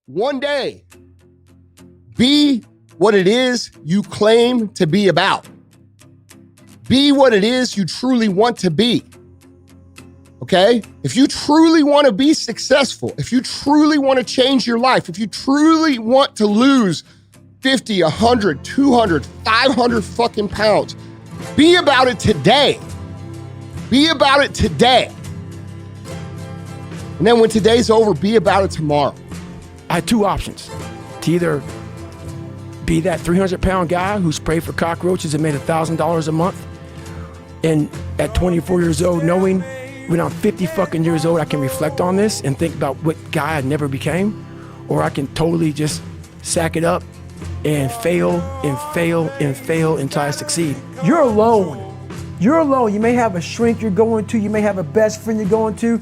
one day, be what it is you claim to be about. Be what it is you truly want to be. Okay? If you truly want to be successful, if you truly want to change your life, if you truly want to lose 50, 100, 200, 500 fucking pounds, be about it today. Be about it today. And then when today's over, be about it tomorrow. I had two options. To either be that 300-pound guy who sprayed for cockroaches and made $1,000 a month, and at 24 years old, knowing when I'm 50 fucking years old, I can reflect on this and think about what guy I never became, or I can totally just sack it up and fail and fail and fail until I succeed. You're alone. You're alone. You may have a shrink you're going to, you may have a best friend you're going to,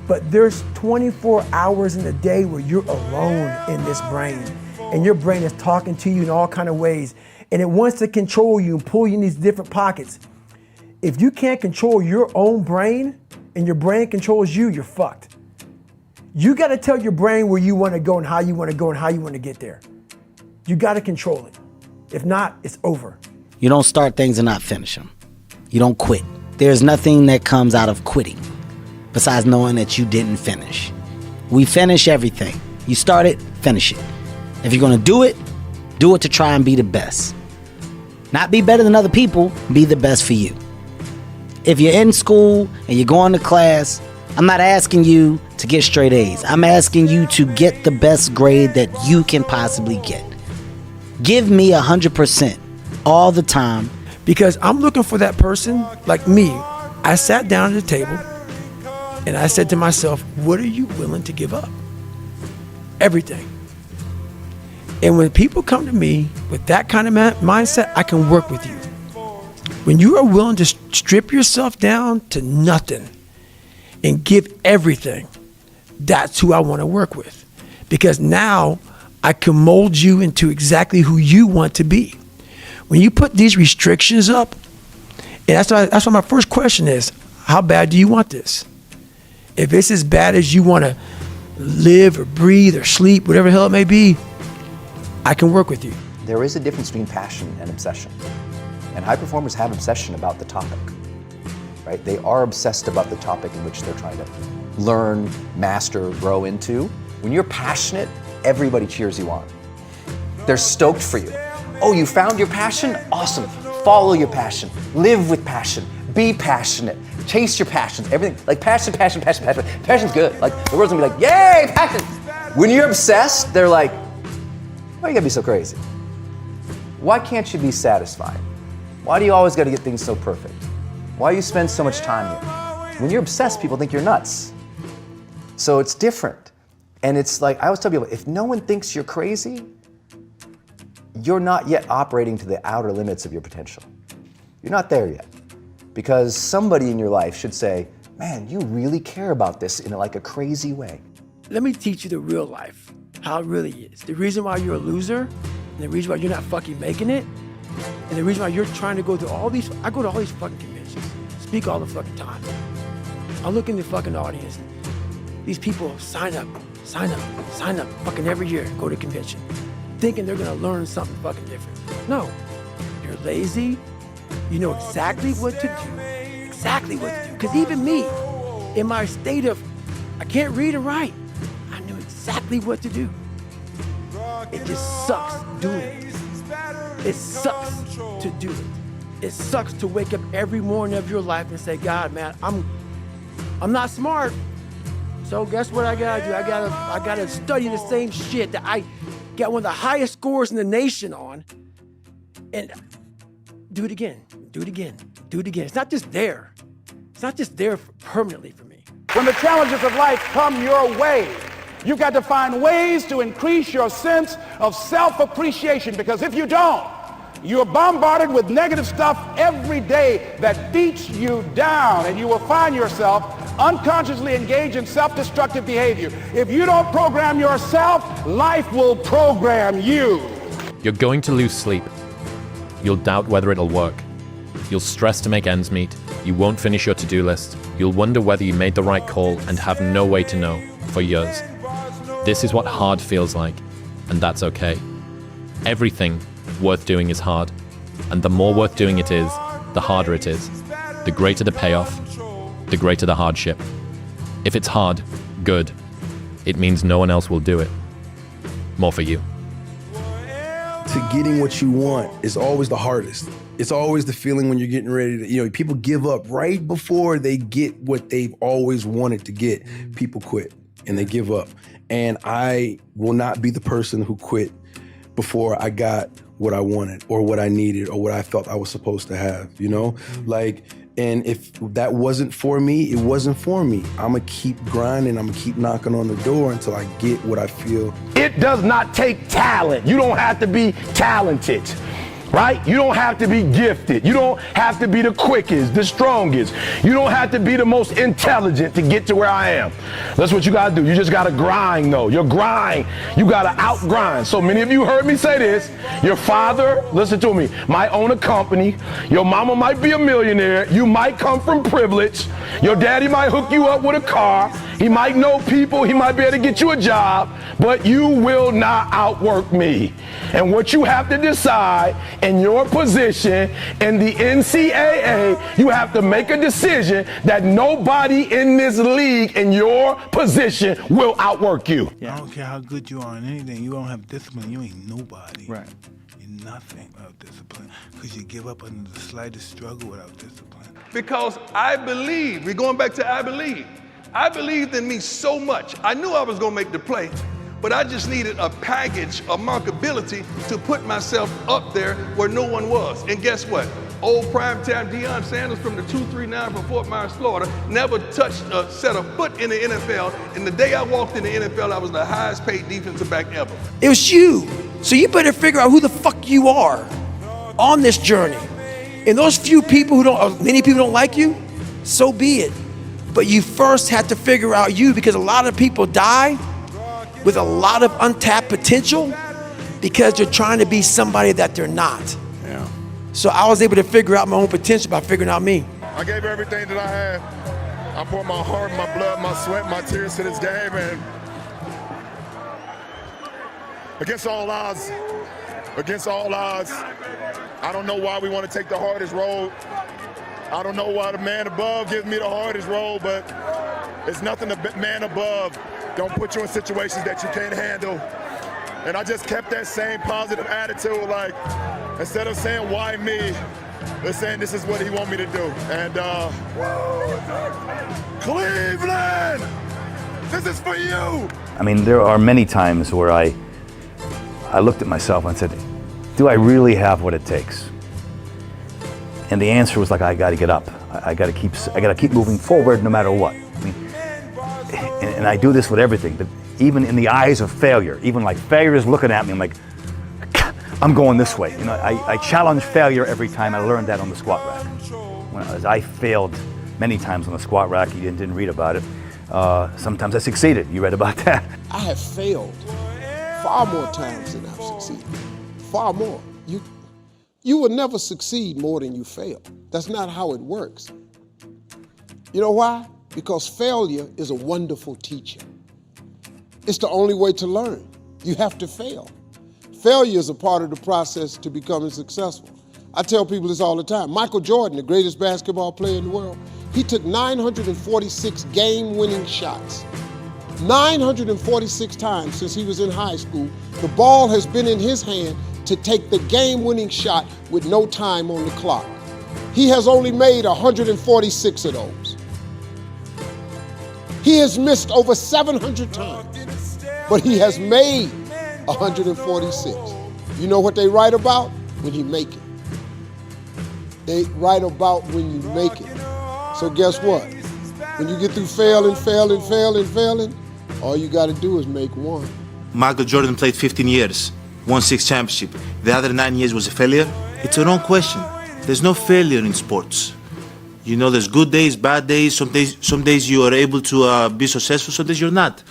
but there's 24 hours in a day where you're alone in this brain. And your brain is talking to you in all kinds of ways. And it wants to control you and pull you in these different pockets. If you can't control your own brain and your brain controls you, you're fucked. You gotta tell your brain where you wanna go and how you wanna go and how you wanna get there. You gotta control it. If not, it's over. You don't start things and not finish them. You don't quit. There's nothing that comes out of quitting besides knowing that you didn't finish. We finish everything. You start it, finish it. If you're gonna do it to try and be the best. Not be better than other people, be the best for you. If you're in school and you're going to class, I'm not asking you to get straight A's. I'm asking you to get the best grade that you can possibly get. Give me 100% all the time. Because I'm looking for that person like me. I sat down at the table and I said to myself, what are you willing to give up? Everything. And when people come to me with that kind of mindset, I can work with you. When you are willing to strip yourself down to nothing and give everything, that's who I want to work with. Because now I can mold you into exactly who you want to be. When you put these restrictions up, and that's why my first question is, how bad do you want this? If it's as bad as you want to live or breathe or sleep, whatever the hell it may be, I can work with you. There is a difference between passion and obsession. And high performers have obsession about the topic, right? They are obsessed about the topic in which they're trying to learn, master, grow into. When you're passionate, everybody cheers you on. They're stoked for you. Oh, you found your passion? Awesome. Follow your passion. Live with passion. Be passionate. Chase your passions. Everything, like passion. Passion's good. Like the world's gonna be like, yay, passion. When you're obsessed, they're like, why you gotta be so crazy? Why can't you be satisfied? Why do you always gotta get things so perfect? Why do you spend so much time here? When you're obsessed, people think you're nuts. So it's different. And it's like, I always tell people, if no one thinks you're crazy, you're not yet operating to the outer limits of your potential. You're not there yet. Because somebody in your life should say, man, you really care about this in like a crazy way. Let me teach you the real life, how it really is. The reason why you're a loser, and the reason why you're not fucking making it, and the reason why you're trying to go to all these, I go to all these fucking conventions, speak all the fucking time. I look in the fucking audience, and these people sign up, fucking every year, go to convention, thinking they're gonna learn something fucking different. No, you're lazy, you know exactly what to do, because even me, in my state of, I can't read or write, I knew exactly what to do. It just sucks doing it. It sucks to do it. It sucks to wake up every morning of your life and say, God, man, I'm not smart. So guess what I gotta do? I gotta study the same shit that I got one of the highest scores in the nation on, and do it again. It's not just there. It's not just there permanently for me. When the challenges of life come your way, you've got to find ways to increase your sense of self-appreciation, because if you don't, you're bombarded with negative stuff every day that beats you down, and you will find yourself unconsciously engaged in self-destructive behavior. If you don't program yourself, life will program you. You're going to lose sleep. You'll doubt whether it'll work. You'll stress to make ends meet. You won't finish your to-do list. You'll wonder whether you made the right call and have no way to know for years. This is what hard feels like, and that's okay. Everything worth doing is hard, and the more worth doing it is, the harder it is. The greater the payoff, the greater the hardship. If it's hard, good. It means no one else will do it. More for you. To getting what you want is always the hardest. It's always the feeling when you're getting ready to, people give up right before they get what they've always wanted to get. People quit and they give up. And I will not be the person who quit before I got what I wanted or what I needed or what I felt I was supposed to have, and if that wasn't for me, it wasn't for me. I'm gonna keep grinding, I'm gonna keep knocking on the door until I get what I feel. It does not take talent. You don't have to be talented, right? You don't have to be gifted. You don't have to be the quickest, the strongest. You don't have to be the most intelligent to get to where I am. That's what you gotta do. You just gotta grind though. Your grind, you gotta out-grind. So many of you heard me say this. Your father, listen to me, might own a company. Your mama might be a millionaire. You might come from privilege. Your daddy might hook you up with a car. He might know people. He might be able to get you a job. But you will not outwork me. And what you have to decide in your position in the NCAA, you have to make a decision that nobody in this league in your position will outwork you. I don't care how good you are in anything. You don't have discipline. You ain't nobody. Right. You're nothing without discipline because you give up under the slightest struggle without discipline. Because I believe, we're going back to I believe. I believed in me so much. I knew I was going to make the play, but I just needed a package of marketability to put myself up there where no one was. And guess what? Old primetime Deion Sanders from the 239 from Fort Myers, Florida, never touched set a foot in the NFL. And the day I walked in the NFL, I was the highest paid defensive back ever. It was you. So you better figure out who the fuck you are on this journey. And those few people many people don't like you, so be it. But you first have to figure out you, because a lot of people die with a lot of untapped potential because they're trying to be somebody that they're not. Yeah. So I was able to figure out my own potential by figuring out me. I gave everything that I had. I poured my heart, my blood, my sweat, my tears to this game, and against all odds, I don't know why we want to take the hardest road. I don't know why the man above gives me the hardest road, but it's nothing the man above don't put you in situations that you can't handle. And I just kept that same positive attitude, like, instead of saying, why me, they're saying this is what he want me to do. And Cleveland, this is for you. I mean, there are many times where I looked at myself and said, do I really have what it takes? And the answer was like, I got to get up. I got to keep moving forward no matter what. I mean, and I do this with everything, but even in the eyes of failure, even like failure is looking at me, I'm like, I'm going this way. I challenge failure every time. I learned that on the squat rack. I failed many times on the squat rack. You didn't read about it. Sometimes I succeeded. You read about that. I have failed far more times than I've succeeded. Far more. You will never succeed more than you fail. That's not how it works. You know why? Because failure is a wonderful teacher. It's the only way to learn. You have to fail. Failure is a part of the process to becoming successful. I tell people this all the time. Michael Jordan, the greatest basketball player in the world, he took 946 game-winning shots. 946 times since he was in high school, the ball has been in his hand to take the game-winning shot with no time on the clock. He has only made 146 of those. He has missed over 700 times, but he has made 146. You know what they write about? When you make it. They write about when you make it. So guess what? When you get through failing, all you got to do is make one. Michael Jordan played 15 years, won 6 championships. The other 9 years was a failure? It's a wrong question. There's no failure in sports. There's good days, bad days. Some days you are able to be successful, some days you're not.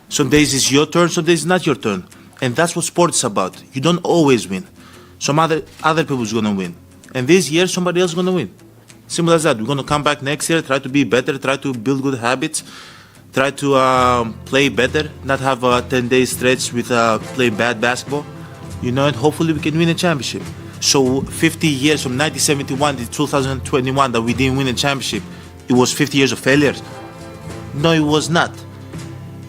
Some days it's your turn, some days it's not your turn. And that's what sports is about. You don't always win. Some other people's gonna win. And this year, somebody else is gonna win. Simple as that. We're gonna come back next year, try to be better, try to build good habits. try to play better, not have a 10-day stretch with playing bad basketball, you know, and hopefully we can win a championship. So 50 years from 1971 to 2021 that we didn't win a championship, it was 50 years of failures? No, it was not.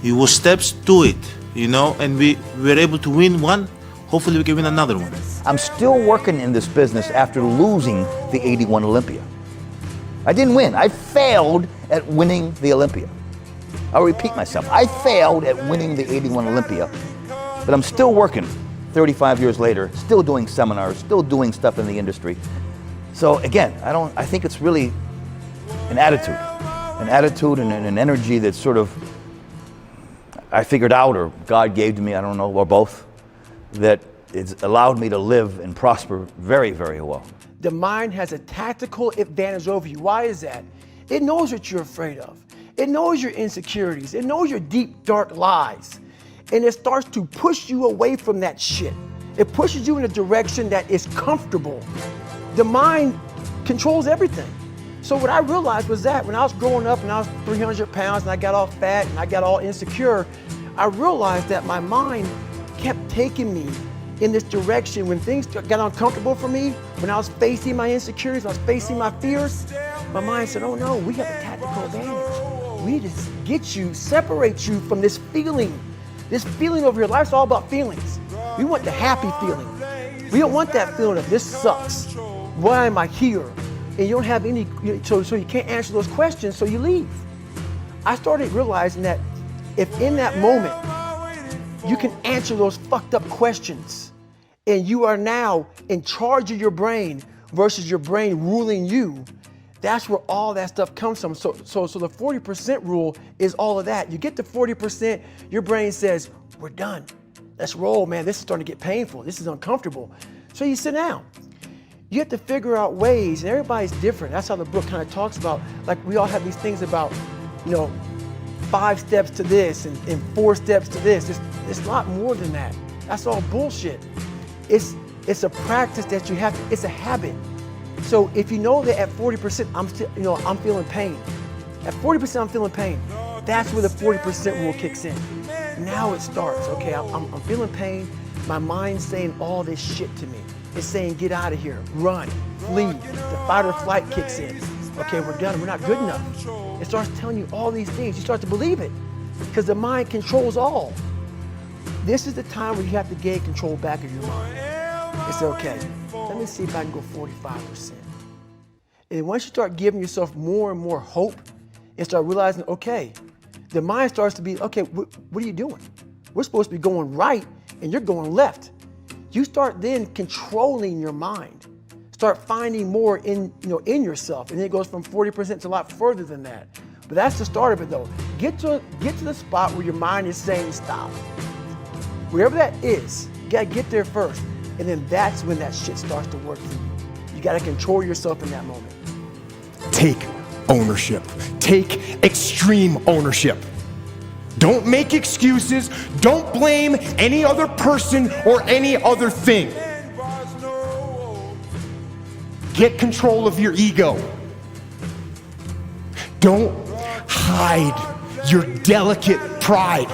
It was steps to it, you know, and we were able to win one. Hopefully we can win another one. I'm still working in this business after losing the 81 Olympia. I didn't win. I failed at winning the Olympia. I'll repeat myself. I failed at winning the 81 Olympia, but I'm still working 35 years later, still doing seminars, still doing stuff in the industry. So again, I think it's really an attitude and an energy that sort of I figured out, or God gave to me, I don't know, or both, that it's allowed me to live and prosper very, very well. The mind has a tactical advantage over you. Why is that? It knows what you're afraid of. It knows your insecurities. It knows your deep, dark lies. And it starts to push you away from that shit. It pushes you in a direction that is comfortable. The mind controls everything. So what I realized was that when I was growing up and I was 300 pounds and I got all fat and I got all insecure, I realized that my mind kept taking me in this direction. When things got uncomfortable for me, when I was facing my insecurities, when I was facing my fears, my mind said, oh no, we have a tactical advantage. We need to get you, separate you from this feeling over here. Life's all about feelings. We want the happy feeling. We don't want that feeling of this sucks. Why am I here? And you don't have any, so you can't answer those questions, so you leave. I started realizing that if in that moment you can answer those fucked up questions and you are now in charge of your brain versus your brain ruling you, that's where all that stuff comes from. So the 40% rule is all of that. You get to 40%, your brain says, we're done. Let's roll, man. This is starting to get painful. This is uncomfortable. So you sit down. You have to figure out ways, and everybody's different. That's how the book kind of talks about, like we all have these things about, 5 steps to this and 4 steps to this. It's a lot more than that. That's all bullshit. It's a practice that you have to, it's a habit. So if you know that at 40%, I'm feeling pain. At 40%, I'm feeling pain. That's where the 40% rule kicks in. Now it starts, okay, I'm feeling pain. My mind's saying all this shit to me. It's saying, get out of here, run, flee. The fight or flight kicks in. Okay, we're done, we're not good enough. It starts telling you all these things. You start to believe it because the mind controls all. This is the time where you have to gain control back of your mind. It's okay. Let me see if I can go 45%. And once you start giving yourself more and more hope and start realizing, okay, the mind starts to be, okay, what are you doing? We're supposed to be going right and you're going left. You start then controlling your mind. Start finding more in yourself. And then it goes from 40% to a lot further than that. But that's the start of it though. Get to the spot where your mind is saying stop. Wherever that is, you gotta get there first. And then that's when that shit starts to work for you. You gotta control yourself in that moment. Take ownership. Take extreme ownership. Don't make excuses. Don't blame any other person or any other thing. Get control of your ego. Don't hide your delicate pride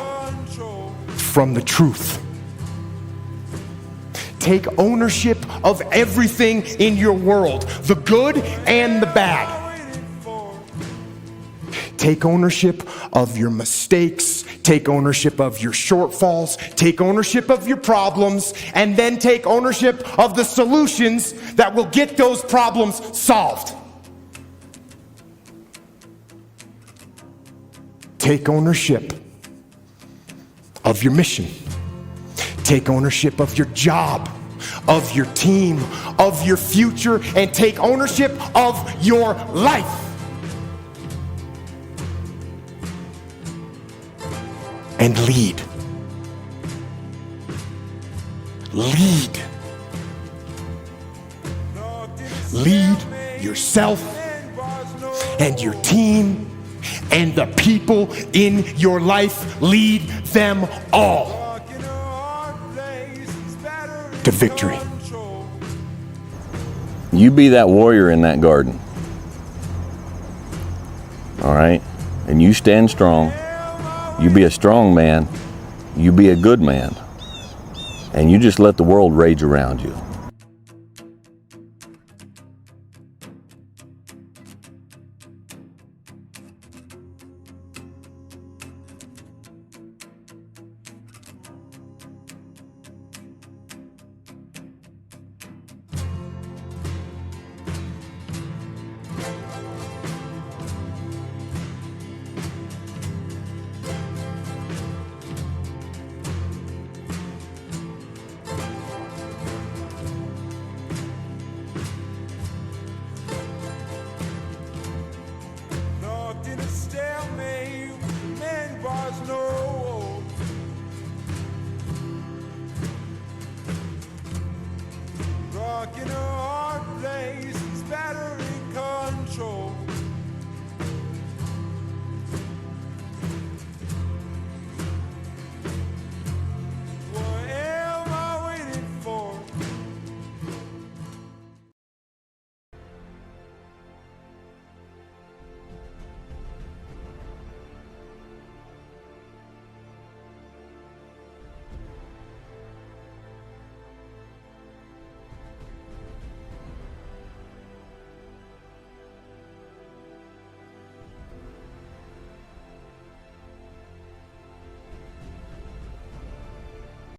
from the truth. Take ownership of everything in your world, the good and the bad. Take ownership of your mistakes, take ownership of your shortfalls, take ownership of your problems, and then take ownership of the solutions that will get those problems solved. Take ownership of your mission. Take ownership of your job, of your team, of your future, and take ownership of your life. And lead. Lead. Lead yourself and your team and the people in your life. Lead them all to victory. You be that warrior in that garden. All right? And you stand strong. You be a strong man, you be a good man, and you just let the world rage around you. You know